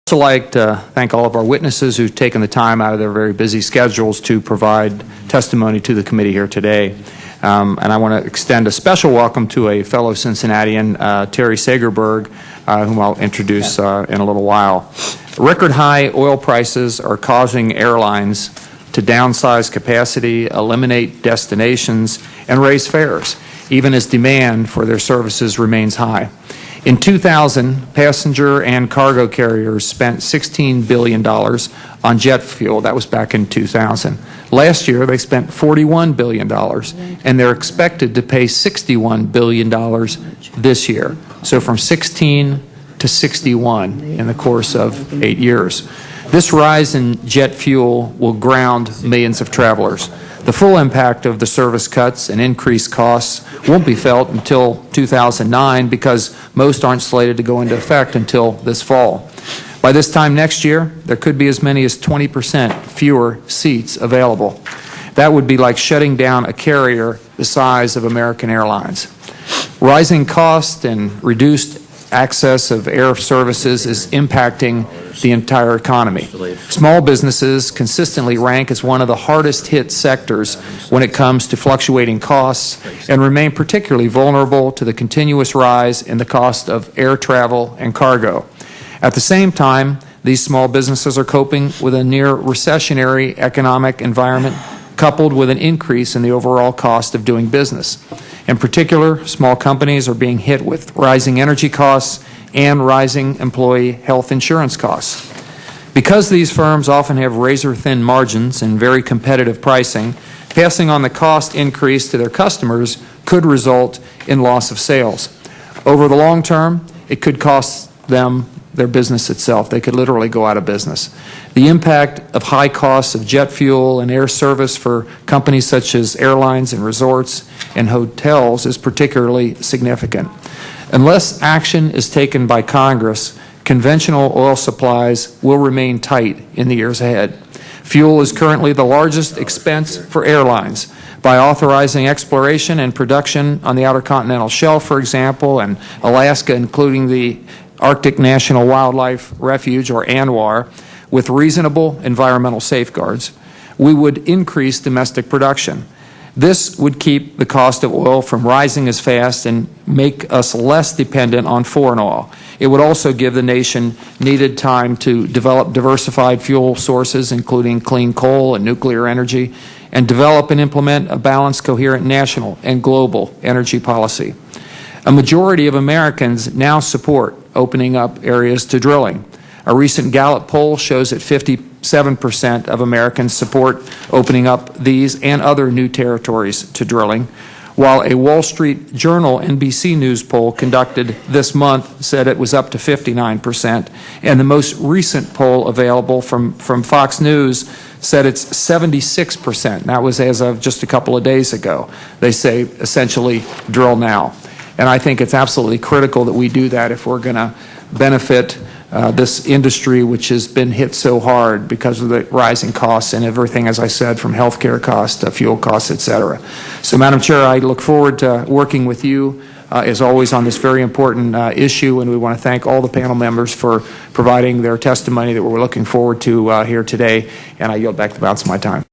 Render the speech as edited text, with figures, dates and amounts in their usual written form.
I'd also like to thank all of our witnesses who've taken the time out of their very busy schedules to provide testimony to the committee here today. And I want to extend a special welcome to a fellow Cincinnatian, Terry Sagerberg, whom I'll introduce in a little while. Record high oil prices are causing airlines to downsize capacity, eliminate destinations, and raise fares, even as demand for their services remains high. In 2000, passenger and cargo carriers spent $16 billion on jet fuel. That was back in 2000. Last year, they spent $41 billion, and they're expected to pay $61 billion this year. So from 16 to 61 in the course of 8 years. This rise in jet fuel will ground millions of travelers. The full impact of the service cuts and increased costs won't be felt until 2009 because most aren't slated to go into effect until this fall. By this time next year, there could be as many as 20% fewer seats available. That would be like shutting down a carrier the size of American Airlines. Rising costs and reduced access of air services is impacting the entire economy. Small businesses consistently rank as one of the hardest hit sectors when it comes to fluctuating costs and remain particularly vulnerable to the continuous rise in the cost of air travel and cargo. At the same time, these small businesses are coping with a near recessionary economic environment coupled with an increase in the overall cost of doing business. In particular, small companies are being hit with rising energy costs and rising employee health insurance costs. Because these firms often have razor-thin margins and very competitive pricing, passing on the cost increase to their customers could result in loss of sales. Over the long term, it could cost them their business itself. They could literally go out of business. The impact of high costs of jet fuel and air service for companies such as airlines and resorts and hotels is particularly significant. Unless action is taken by Congress, conventional oil supplies will remain tight in the years ahead. Fuel is currently the largest expense for airlines. By authorizing exploration and production on the Outer Continental Shelf, for example, and Alaska, including the Arctic National Wildlife Refuge, or ANWR, with reasonable environmental safeguards, we would increase domestic production. This would keep the cost of oil from rising as fast and make us less dependent on foreign oil. It would also give the nation needed time to develop diversified fuel sources, including clean coal and nuclear energy, and develop and implement a balanced, coherent national and global energy policy. A majority of Americans now support opening up areas to drilling. A recent Gallup poll shows that 57% of Americans support opening up these and other new territories to drilling, while a Wall Street Journal NBC News poll conducted this month said it was up to 59%, and the most recent poll available from Fox News said it's 76%. That was as of just a couple of days ago. They say essentially drill now. And I think it's absolutely critical that we do that if we're going to benefit this industry, which has been hit so hard because of the rising costs and everything, as I said, from healthcare costs to fuel costs, et cetera. So, Madam Chair, I look forward to working with you, as always, on this very important issue, and we want to thank all the panel members for providing their testimony that we're looking forward to here today, and I yield back the balance of my time.